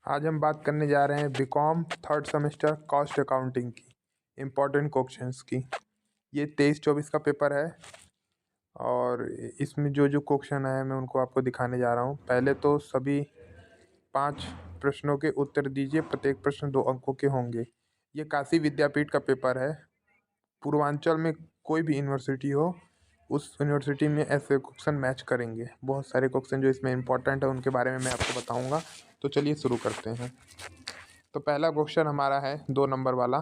आज हम बात करने जा रहे हैं BCom third semester cost accounting की इम्पोर्टेंट क्वेश्चंस की। ये 23-24 का पेपर है और इसमें जो जो क्वेश्चन आए मैं उनको आपको दिखाने जा रहा हूँ। पहले तो सभी 5 प्रश्नों के उत्तर दीजिए, प्रत्येक प्रश्न 2 अंकों के होंगे। ये काशी विद्यापीठ का पेपर है। पूर्वांचल में कोई भी यूनिवर्सिटी हो, उस यूनिवर्सिटी में ऐसे क्वेश्चन मैच करेंगे। बहुत सारे क्वेश्चन जो इसमें इम्पोर्टेंट है उनके बारे में मैं आपको बताऊंगा। तो चलिए शुरू करते हैं। तो पहला क्वेश्चन हमारा है 2 नंबर वाला।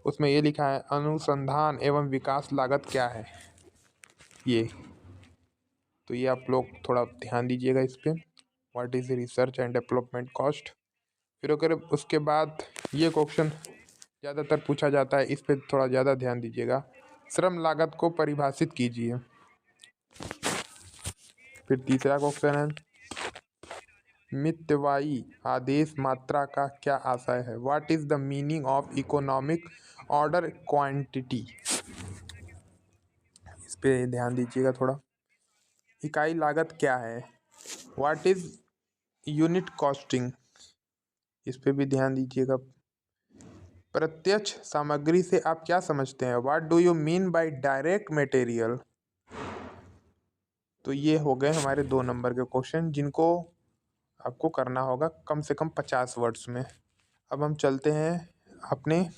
उसमें ये लिखा है अनुसंधान एवं विकास लागत क्या है। ये तो ये आप लोग थोड़ा ध्यान दीजिएगा इस पे। What is research and development cost. फिर अगर उसके बाद ये क्वेश्चन ज़्यादातर पूछा जाता है, इस पे थोड़ा ज़्यादा ध्यान दीजिएगा। श्रम लागत को परिभाषित कीजिए। फिर तीसरा क्वेश्चन है मितव्ययी आदेश मात्रा का क्या आशय है। What is the meaning of economic order quantity. इस पे ध्यान दीजिएगा थोड़ा। इकाई लागत क्या है। What is unit costing. इस पे भी ध्यान दीजिएगा। प्रत्यक्ष सामग्री से आप क्या समझते हैं। What do you mean by direct material. तो ये हो गए हमारे 2 नंबर के क्वेश्चन जिनको आपको करना होगा कम से कम 50 वर्ड्स में। अब हम चलते हैं अपने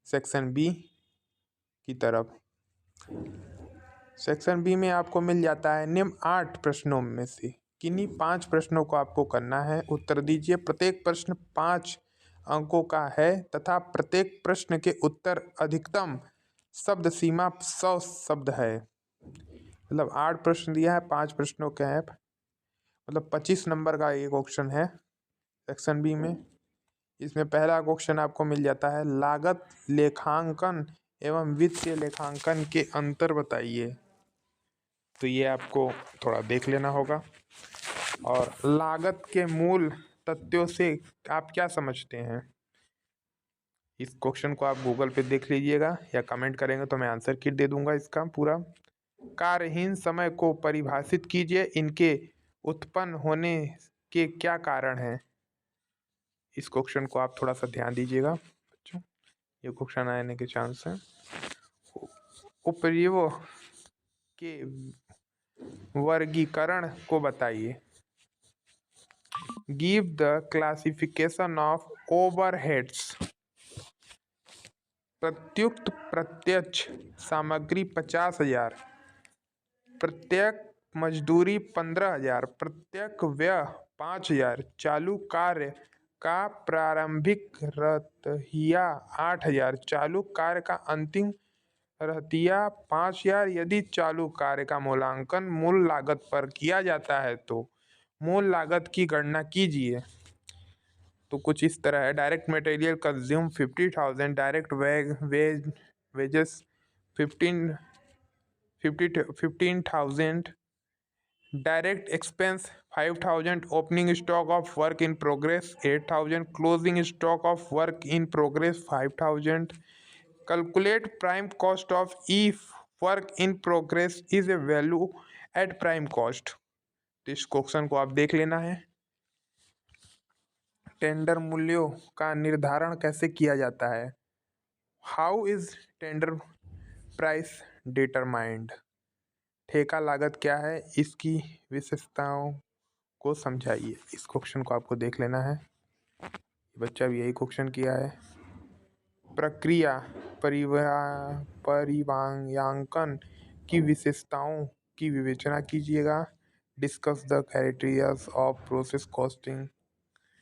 सेक्शन बी की तरफ। सेक्शन बी में आपको मिल जाता है निम्न 8 प्रश्नों में से किन्हीं 5 प्रश्नों को आपको करना है। उत्तर दीजिए। प्रत्येक प्रश्न 5 अंकों का है तथा प्रत्येक प्रश्न के उत्तर अधिकतम शब्द सीमा 100 शब्द है। मतलब 8 प्रश्न दिया है, 5 प्रश्नों के हैं, मतलब 25 नंबर का ये क्वेश्चन है सेक्शन बी में। इसमें पहला क्वेश्चन आपको मिल जाता है लागत लेखांकन एवं वित्तीय लेखांकन के अंतर बताइए। तो ये आपको थोड़ा देख लेना होगा। और लागत के मूल तथ्यों से आप क्या समझते हैं। इस क्वेश्चन को आप गूगल पे देख लीजिएगा या कमेंट करेंगे तो मैं आंसर किट दे दूंगा इसका पूरा। कार्यहीन समय को परिभाषित कीजिए। इनके उत्पन्न होने के क्या कारण हैं। इस क्वेश्चन को आप थोड़ा सा ध्यान दीजिएगा बच्चों, ये क्वेश्चन आने के चांस हैं। उपयोग के वर्गीकरण को बताइए। Give the classification of overheads. प्रत्युक्त प्रत्यक्ष सामग्री 50,000, प्रत्येक मजदूरी 15,000, प्रत्येक व्यय 5,000, चालू कार्य का प्रारंभिक रहतिया 8,000, चालू कार्य का अंतिम रहतिया 5,000। यदि चालू कार्य का मूल्यांकन मूल लागत पर किया जाता है तो मूल लागत की गणना कीजिए। तो कुछ इस तरह है। Direct material consume 50,000, direct wages 15,000, direct expense 5,000, opening stock of work in progress 8,000, closing stock of work in progress 5,000। Calculate prime cost of if work in progress is a value at prime cost. तो इस question को आप देख लेना है। Tender मूल्यों का निर्धारण कैसे किया जाता है। How is tender price determined. ठेका लागत क्या है, इसकी विशेषताओं को समझाइए। इस क्वेश्चन को आपको देख लेना है। बच्चा भी यही क्वेश्चन किया है। प्रक्रिया परिवांयांकन की विशेषताओं की विवेचना कीजिएगा। Discuss the criterias of process costing.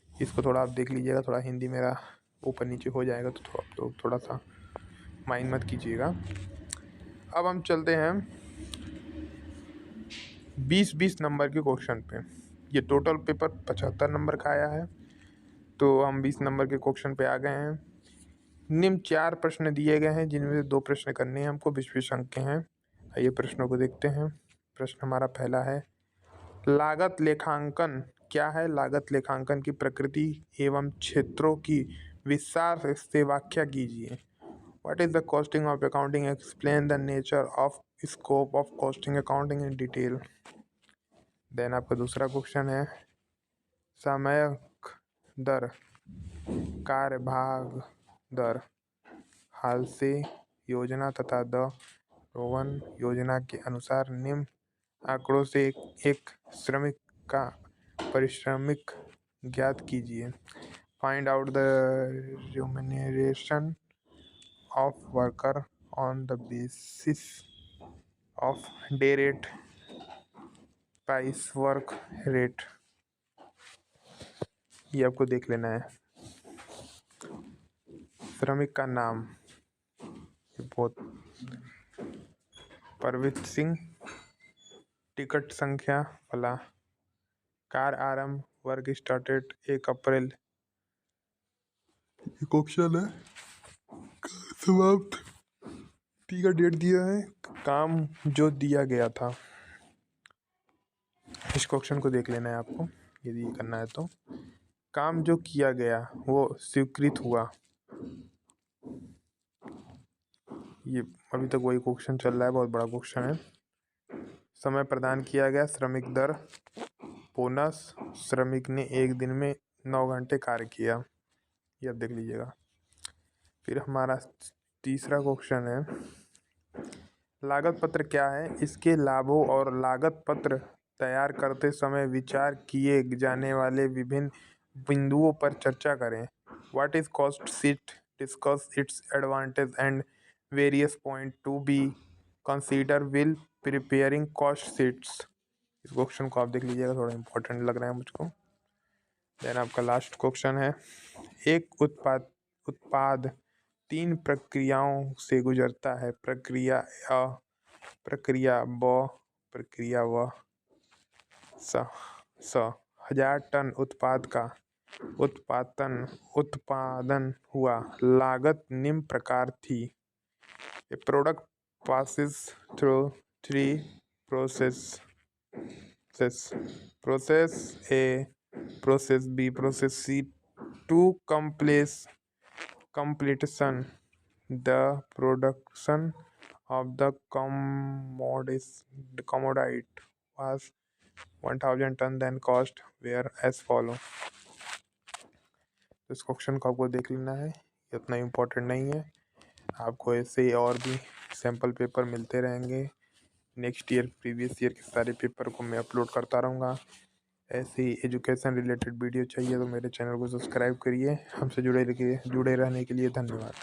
इसको थोड़ा आप देख लीजिएगा। थोड़ा हिंदी मेरा ऊपर नीचे हो जाएगा तो आप लोग थोड़ा सा माइंड मत कीजिएगा। अब हम चलते हैं 20-20 नंबर के क्वेश्चन पे। ये टोटल पेपर 75 नंबर का आया है, तो हम 20 नंबर के क्वेश्चन पे आ गए हैं। निम्न 4 प्रश्न दिए गए हैं जिनमें से 2 प्रश्न करने हैं हमको, 20-20 अंक के हैं। आइए प्रश्नों को देखते हैं। प्रश्न हमारा पहला है लागत लेखांकन क्या है। लागत लेखांकन की प्रकृति एवं क्षेत्रों की विस्तार से व्याख्या कीजिए। What is the costing of accounting? Explain the nature of scope of costing accounting in detail. Then आपका दूसरा क्वेश्चन है सामयिक दर, कार्यभाग दर, हाल से योजना तथा द रोहन योजना के अनुसार निम्न आंकड़ों से एक श्रमिक का पारिश्रमिक ज्ञात कीजिए। Find out the remuneration of worker on the basis of day rate, price, work rate। ये आपको देख लेना है। श्रमिक का नाम, ये बहुत, परवित सिंह, टिकट संख्या फला, कार आरंभ, वर्क स्टार्टेड 1 अप्रैल, एक ऑप्शन है, समाप्त का डेट दिया है, काम जो दिया गया था। इस क्वेश्चन को देख लेना है आपको यदि ये करना है तो। काम जो किया गया वो स्वीकृत हुआ, ये अभी तक वही क्वेश्चन चल रहा है, बहुत बड़ा क्वेश्चन है। समय प्रदान किया गया, श्रमिक दर, बोनस, श्रमिक ने एक दिन में 9 घंटे कार्य किया, ये आप देख लीजिएगा। फिर हमारा तीसरा क्वेश्चन है, लागत पत्र क्या है, इसके लाभों और लागत पत्र तैयार करते समय विचार किए जाने वाले विभिन्न बिंदुओं पर चर्चा करें। What is cost sheet, discuss it's advantage and various point to be consider will preparing cost sheets. इस क्वेश्चन को आप देख लीजिएगा, थोड़ा इंपॉर्टेंट लग रहा है मुझको। देन आपका लास्ट क्वेश्चन है, एक उत्पाद 3 प्रक्रियाओं से गुजरता है, प्रक्रिया अ, प्रक्रिया ब, प्रक्रिया व। स 1000 टन उत्पाद का उत्पादन हुआ, लागत निम्न प्रकार थी। ए product passes through 3 processes, process A, process B, process C to completion. The production of the commodity was 1000 ton, then cost were as follow। इस क्वेश्चन को आपको देख लेना है, ये उतना इम्पोर्टेंट नहीं है। आपको ऐसे और भी सैम्पल पेपर मिलते रहेंगे। नेक्स्ट ईयर प्रीवियस ईयर के सारे पेपर को मैं अपलोड करता रहूँगा। ऐसे ही एजुकेशन रिलेटेड वीडियो चाहिए तो मेरे चैनल को सब्सक्राइब करिए। हमसे जुड़े रहने के लिए धन्यवाद।